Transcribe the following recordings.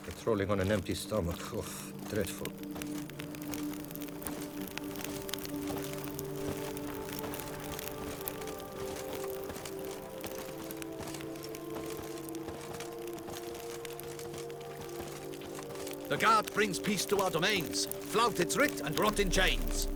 Patrolling on an empty stomach. Oh, dreadful. The guard brings peace to our domains. Flout its writ and rot in chains.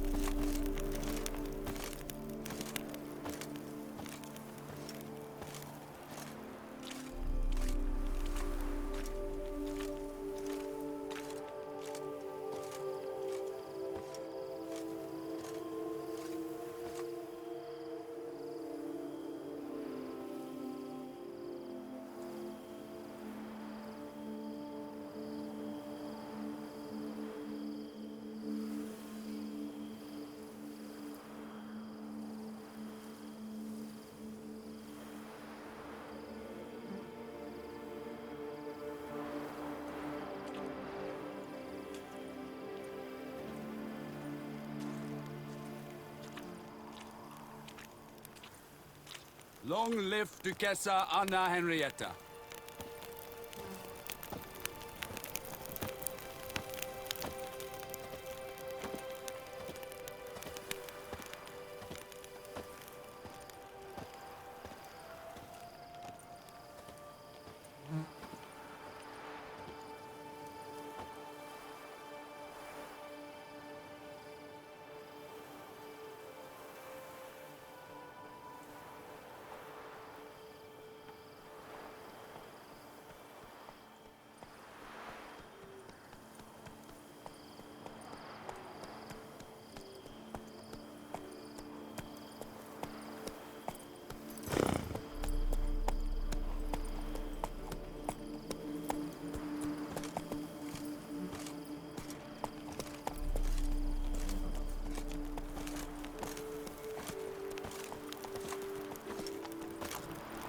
Long live Duchessa Anna Henrietta.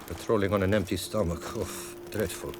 Patrolling on an empty stomach. Oh, dreadful.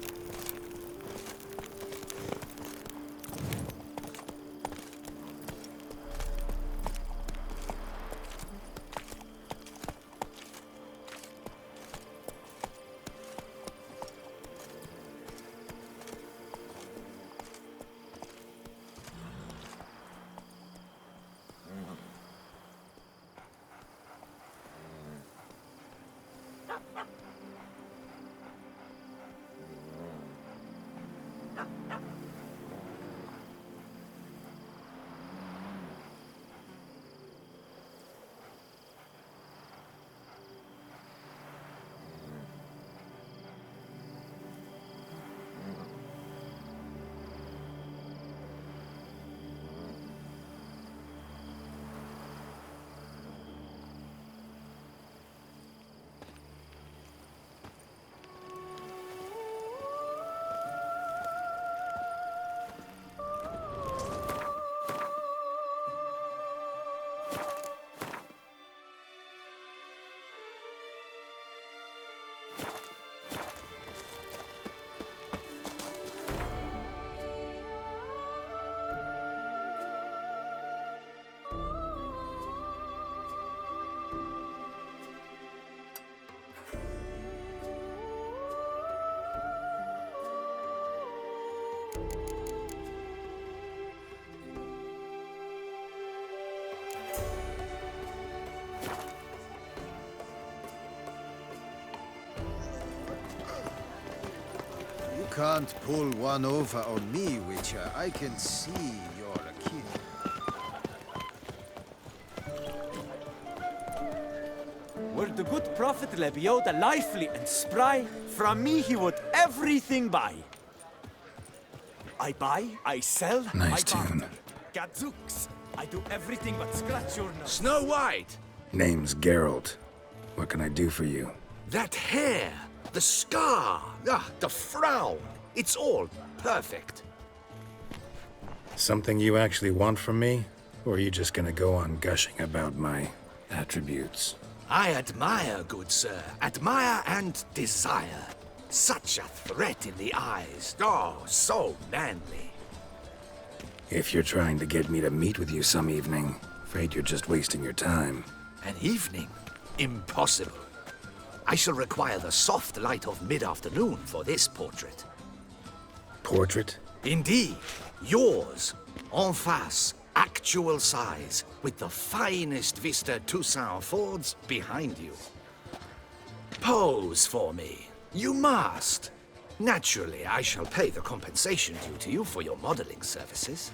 can't pull one over on me, Witcher. I can see you're a kid. Were the good prophet Lebioda lively and spry, from me he would everything buy. I buy, I sell, Nice I barter. tune. Gadzooks, I do everything but scratch your nose. Snow White! Name's Geralt. What can I do for you? That hair, the scar, the frown. It's all perfect. Something you actually want from me? Or are you just gonna go on gushing about my attributes? I admire, good sir. Admire and desire. Such a threat in the eyes. Oh, so manly. If you're trying to get me to meet with you some evening, afraid you're just wasting your time. An evening? Impossible. I shall require the soft light of mid-afternoon for this portrait. Portrait? Indeed. Yours. En face. Actual size. With the finest Vista Toussaint affords behind you. Pose for me. You must. Naturally, I shall pay the compensation due to you for your modeling services.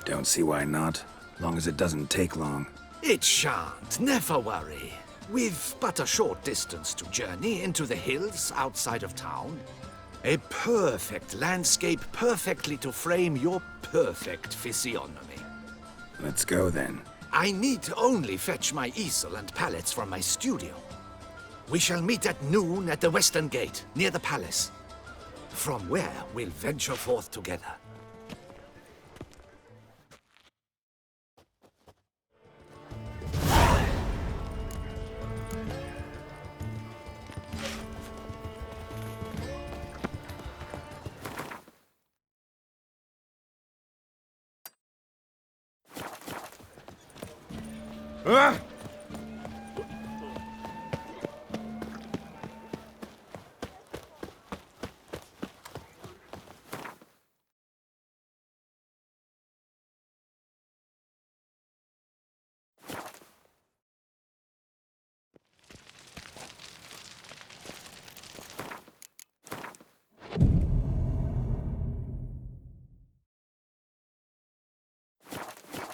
Don't see why not. Long as it doesn't take long. It shan't, never worry. We've but a short distance to journey into the hills outside of town. A perfect landscape perfectly to frame your perfect physiognomy. Let's go then. I need only fetch my easel and palettes from my studio. We shall meet at noon at the western gate, near the palace. From where we'll venture forth together.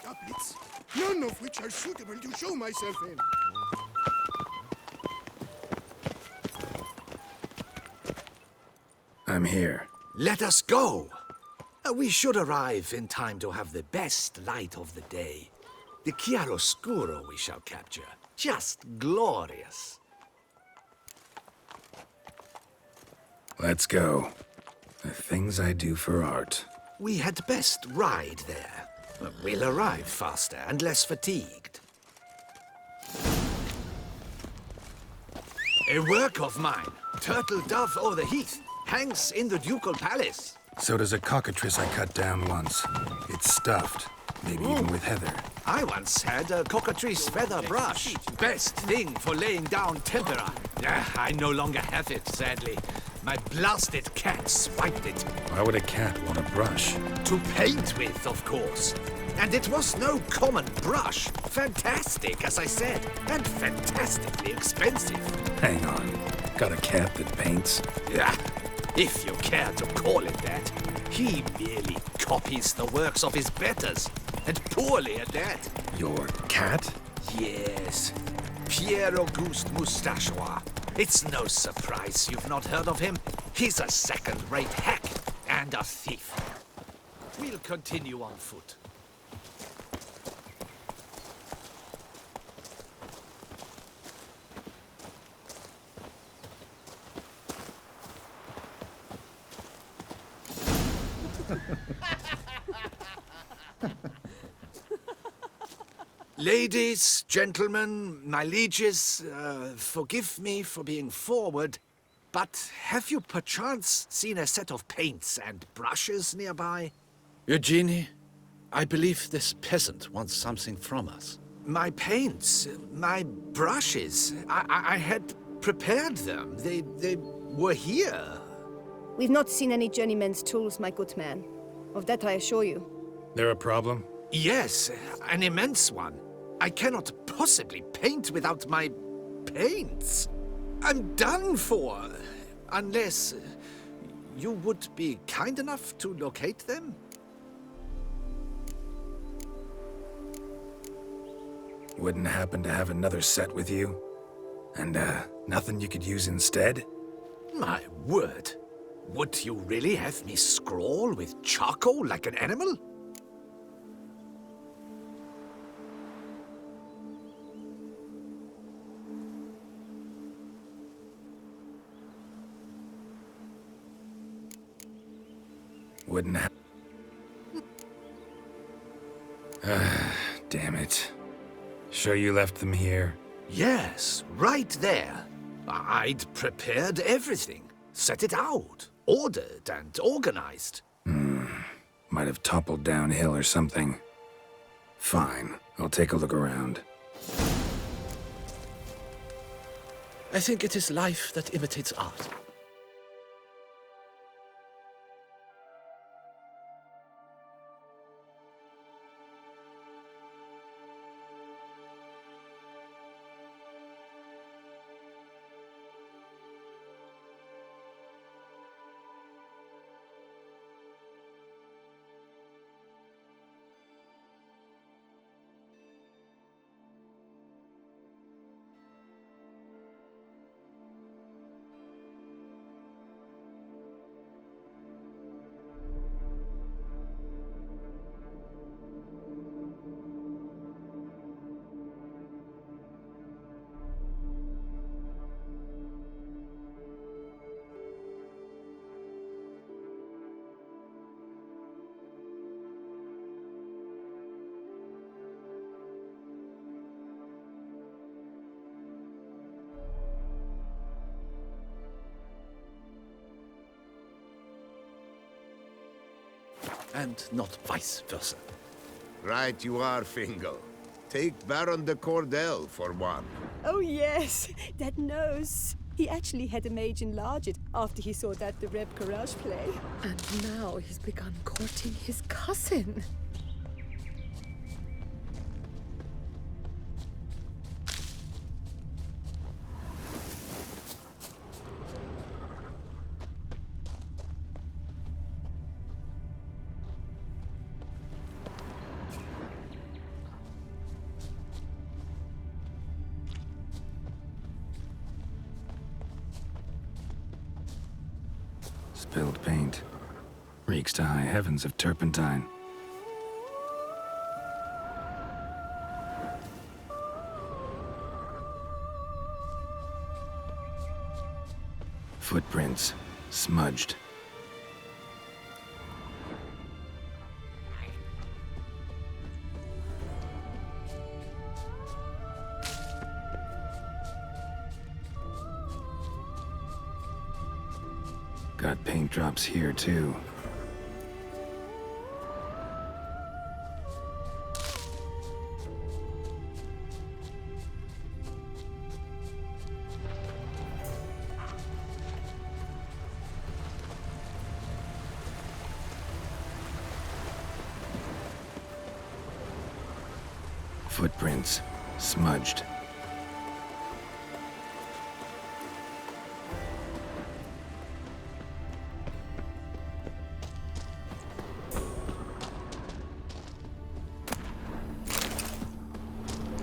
Goblets, none of which are suitable to show myself in. I'm here. Let us go! We should arrive in time to have the best light of the day. The chiaroscuro we shall capture. Just glorious. Let's go. The things I do for art. We had best ride there. We'll arrive faster and less fatigued. A work of mine, Turtle Dove o'er the Heath, hangs in the ducal palace. So does a cockatrice I cut down once. It's stuffed, maybe even with heather. I once had a cockatrice feather brush. Best thing for laying down tempera. I no longer have it, sadly. My blasted cat swiped it. Why would a cat want a brush? To paint with, of course. And it was no common brush. Fantastic, as I said, and fantastically expensive. Hang on. Got a cat that paints? Yeah, if you care to call it that. He merely copies the works of his betters, and poorly at that. Your cat? Yes, Pierre Auguste Moustachois. It's no surprise you've not heard of him. He's a second-rate hack and a thief. We'll continue on foot. Ladies, gentlemen, my lieges, forgive me for being forward, but have you perchance seen a set of paints and brushes nearby? Eugenie, I believe this peasant wants something from us. My paints, my brushes, I had prepared them. They were here. We've not seen any journeyman's tools, my good man. Of that I assure you. There a problem? Yes, an immense one. I cannot possibly paint without my paints. I'm done for. Unless you would be kind enough to locate them? Wouldn't happen to have another set with you? And, nothing you could use instead? My word. Would you really have me scrawl with charcoal like an animal? Wouldn't have... Damn it. Sure you left them here? Yes, right there. I'd prepared everything. Set it out. Ordered and organized. Might have toppled downhill or something. Fine. I'll take a look around. I think it is life that imitates art. And not vice versa. Right you are, Fingal. Take Baron de Cordell for one. Oh, yes, that nose. He actually had a mage enlarge it after he saw that the Reb Courage play. And now he's begun courting his cousin. Spilled paint. Reeks to high heavens of turpentine. Footprints. Smudged. Got paint drops here, too. Footprints. Smudged.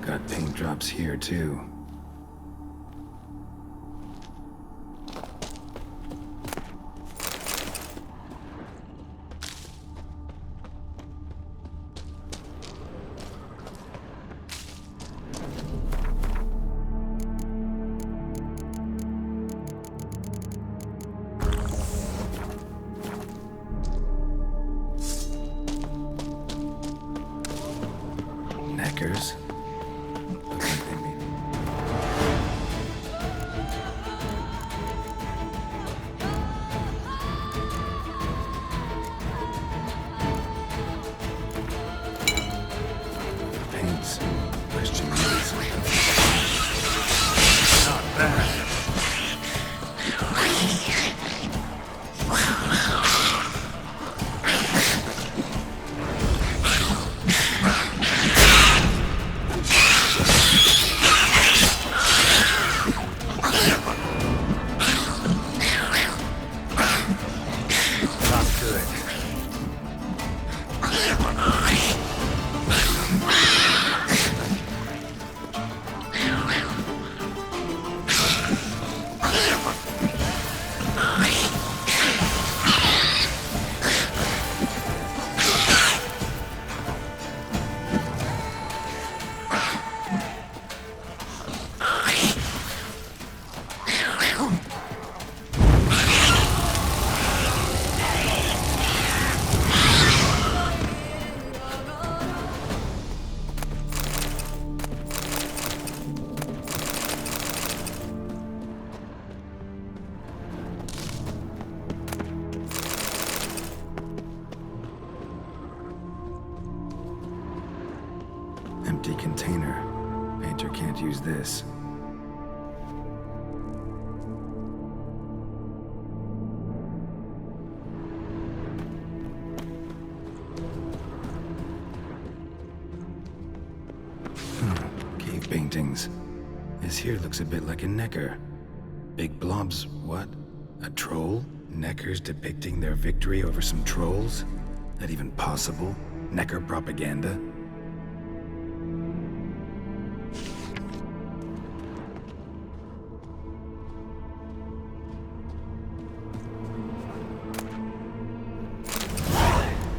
Got paint drops here, too. Neckers. Looks like they made use this. Cave paintings. This here looks a bit like a necker. Big blobs, what? A troll? Neckers depicting their victory over some trolls? That even possible? Necker propaganda?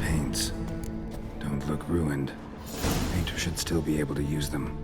Paints. Don't look ruined. Painter should still be able to use them.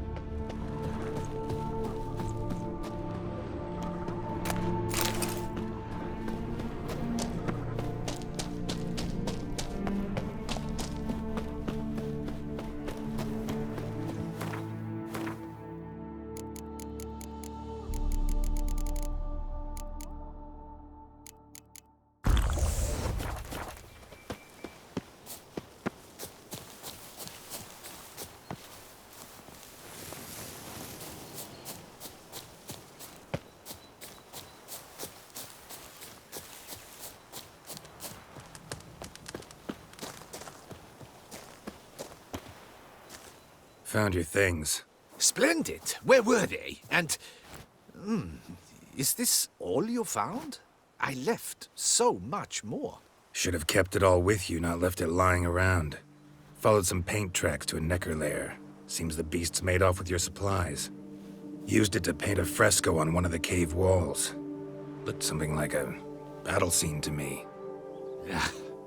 Found your things. Splendid. Where were they? And... is this all you found? I left so much more. Should have kept it all with you, not left it lying around. Followed some paint tracks to a necker lair. Seems the beast's made off with your supplies. Used it to paint a fresco on one of the cave walls. Looked something like a battle scene to me.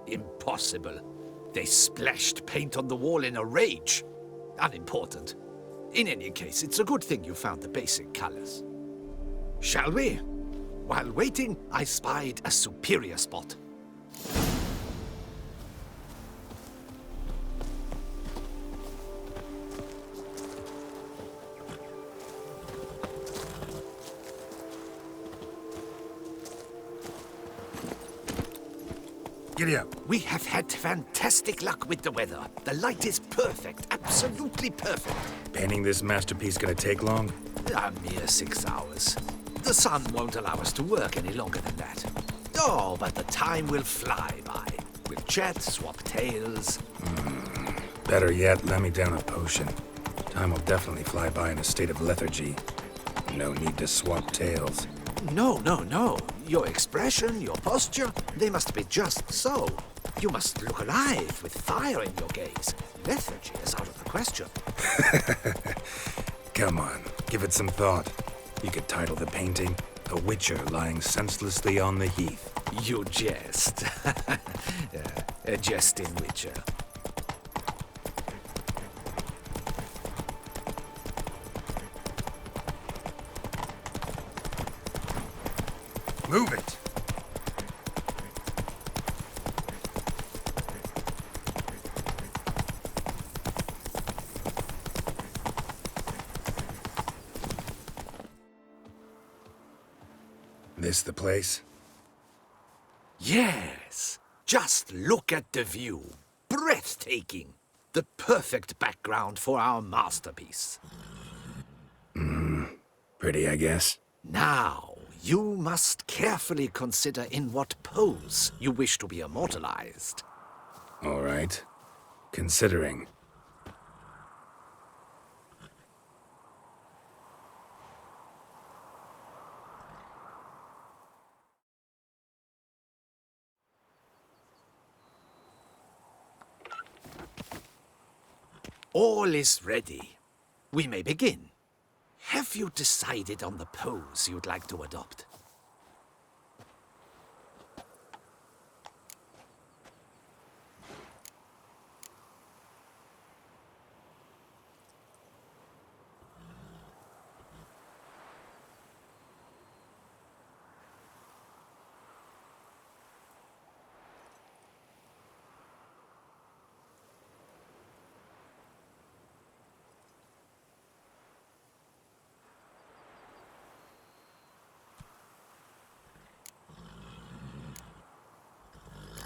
Impossible. They splashed paint on the wall in a rage. Unimportant. In any case, it's a good thing you found the basic colors. Shall we? While waiting, I spied a superior spot. Giddy up. We have had fantastic luck with the weather. The light is perfect, absolutely perfect. Painting this masterpiece gonna take long? A mere 6 hours. The sun won't allow us to work any longer than that. Oh, but the time will fly by. We'll chat, swap tales. Better yet, let me down a potion. Time will definitely fly by in a state of lethargy. No need to swap tales. No, no, no. Your expression, your posture, they must be just so. You must look alive with fire in your gaze. Lethargy is out of the question. Come on, give it some thought. You could title the painting, A Witcher Lying Senselessly on the Heath. You jest. A jesting witcher. Move it! This the place? Yes. Just look at the view. Breathtaking. The perfect background for our masterpiece. Pretty, I guess. Now, you must carefully consider in what pose you wish to be immortalized. All right. Considering. All is ready. We may begin. Have you decided on the pose you'd like to adopt?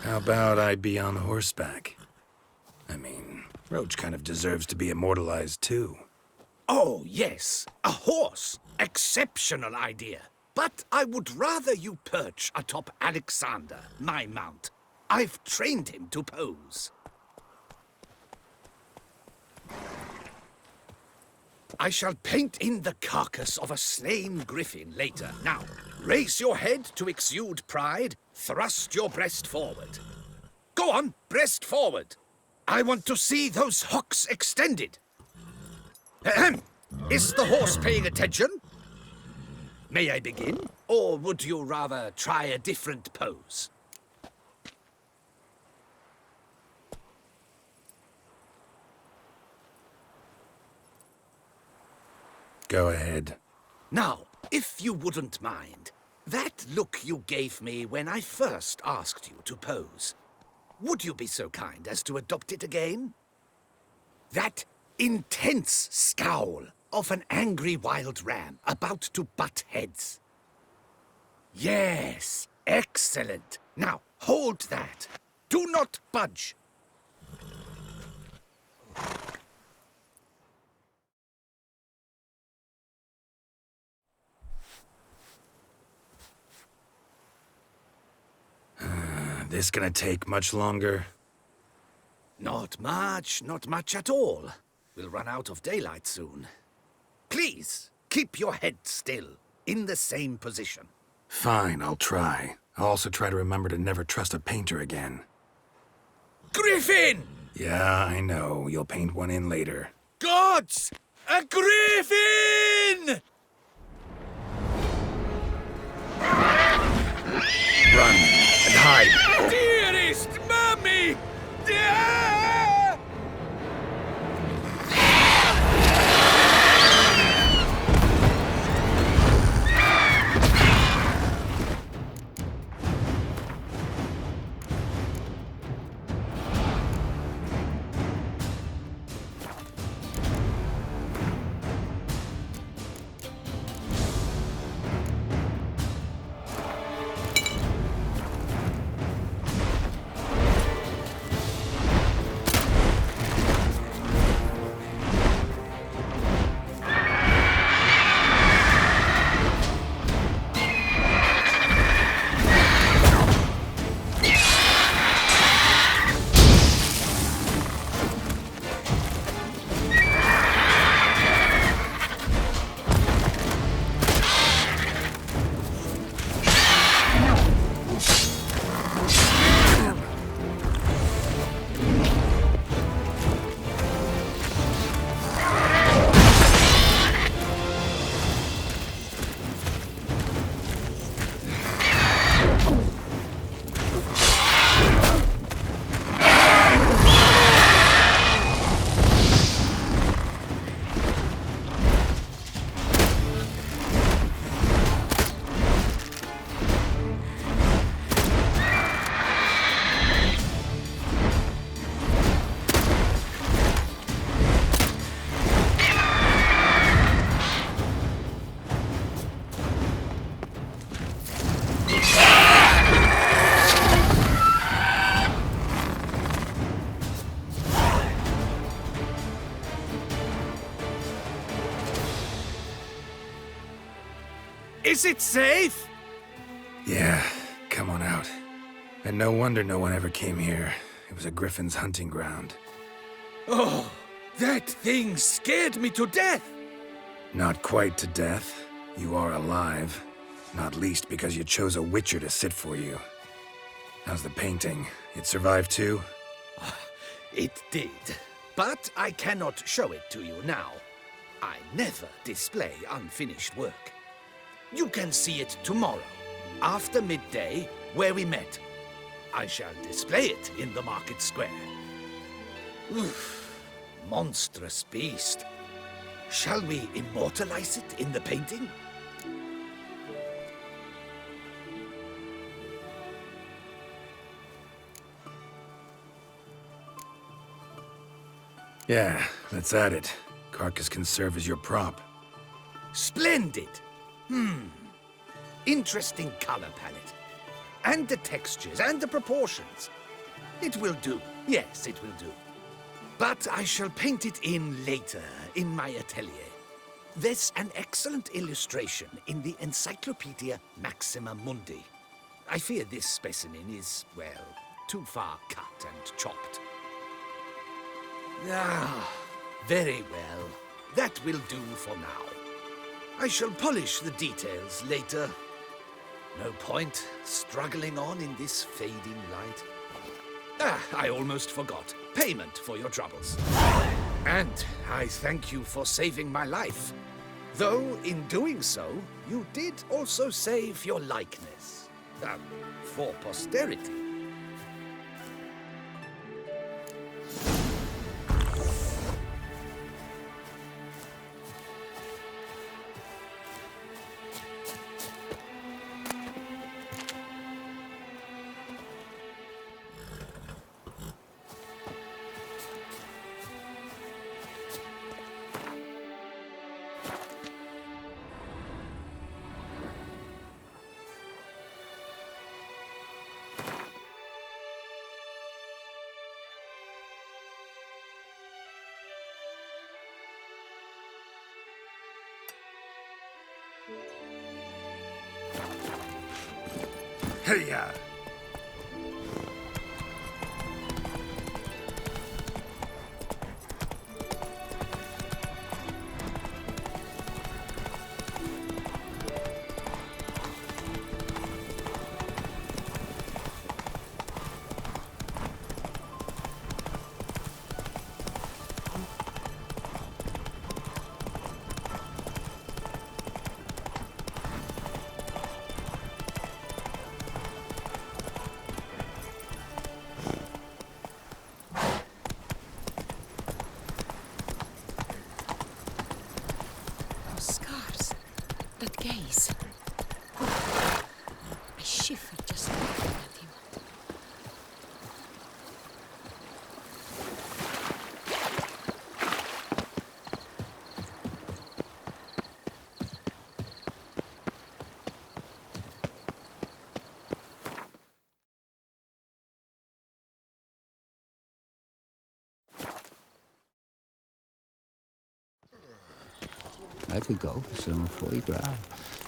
How about I be on horseback? I mean, Roach kind of deserves to be immortalized too. Oh, yes, a horse. Exceptional idea. But I would rather you perch atop Alexander, my mount. I've trained him to pose. I shall paint in the carcass of a slain griffin later. Now, raise your head to exude pride. Thrust your breast forward. Go on, breast forward. I want to see those hocks extended. Ahem. Is the horse paying attention? May I begin? Or would you rather try a different pose? Go ahead. Now, if you wouldn't mind, that look you gave me when I first asked you to pose, would you be so kind as to adopt it again? That intense scowl of an angry wild ram about to butt heads. Yes, excellent. Now, hold that. Do not budge. This gonna take much longer? Not much at all. We'll run out of daylight soon. Please, keep your head still, in the same position. Fine, I'll try. I'll also try to remember to never trust a painter again. Griffin! Yeah, I know. You'll paint one in later. Gods! A griffin! Run and hide! Dearest Mummy! Is it safe? Yeah, come on out. And no wonder no one ever came here. It was a griffin's hunting ground. Oh, that thing scared me to death. Not quite to death. You are alive. Not least because you chose a witcher to sit for you. How's the painting? It survived too? It did. But I cannot show it to you now. I never display unfinished work. You can see it tomorrow, after midday, where we met. I shall display it in the market square. Oof, monstrous beast. Shall we immortalize it in the painting? Yeah, let's add it. Carcass can serve as your prop. Splendid! Interesting color palette. And the textures and the proportions. It will do. Yes, it will do. But I shall paint it in later, in my atelier. There's an excellent illustration in the Encyclopedia Maxima Mundi. I fear this specimen is, well, too far cut and chopped. Ah, very well. That will do for now. I shall polish the details later. No point struggling on in this fading light. Ah, I almost forgot. Payment for your troubles. And I thank you for saving my life. Though, in doing so, you did also save your likeness. For posterity. Hey-ya! Scars. That gaze. I shivered just looking at him. I could go for some foie gras.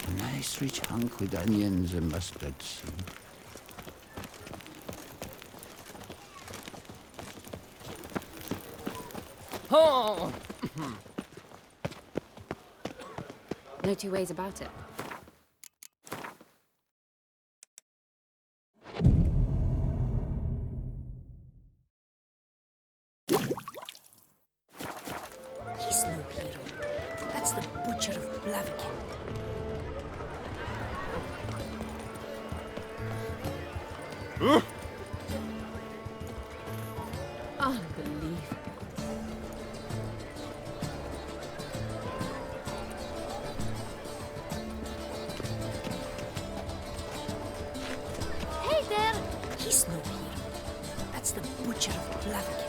A nice rich hunk with onions and mustards. Oh! No two ways about it. He's no hero. That's the butcher of Blaviken. Unbelievable. Hey there! He's no hero. That's the butcher of Blaviken.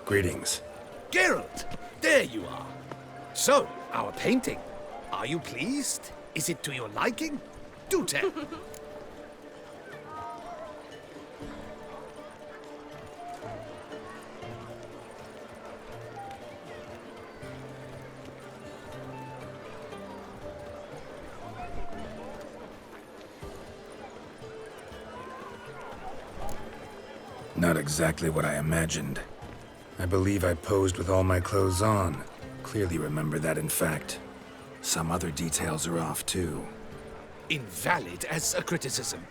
Greetings. Geralt, there you are. So, our painting. Are you pleased? Is it to your liking? Do tell. Not exactly what I imagined. I believe I posed with all my clothes on. Clearly remember that, in fact. Some other details are off, too. Invalid as a criticism.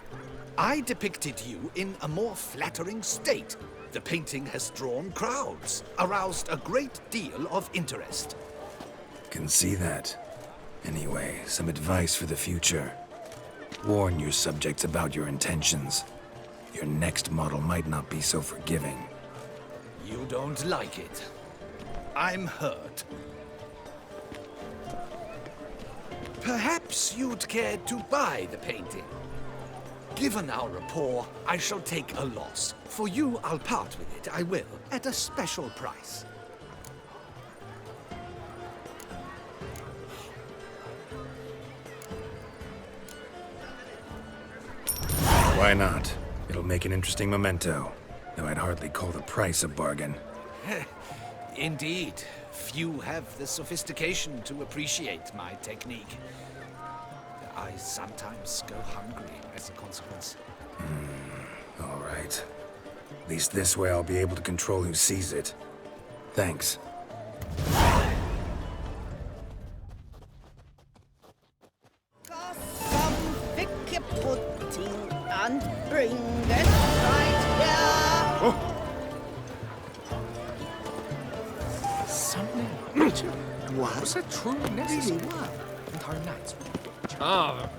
I depicted you in a more flattering state. The painting has drawn crowds, aroused a great deal of interest. Can see that. Anyway, some advice for the future. Warn your subjects about your intentions. Your next model might not be so forgiving. You don't like it. I'm hurt. Perhaps you'd care to buy the painting. Given our rapport, I shall take a loss. For you, I'll part with it, I will, at a special price. Why not? It'll make an interesting memento, though I'd hardly call the price a bargain. Indeed. Few have the sophistication to appreciate my technique. I sometimes go hungry as a consequence. All right. At least this way I'll be able to control who sees it. Thanks. Some thick pudding and bring it right here. Something Richard. What? Was that true? Really? What? Entire nights. Ah!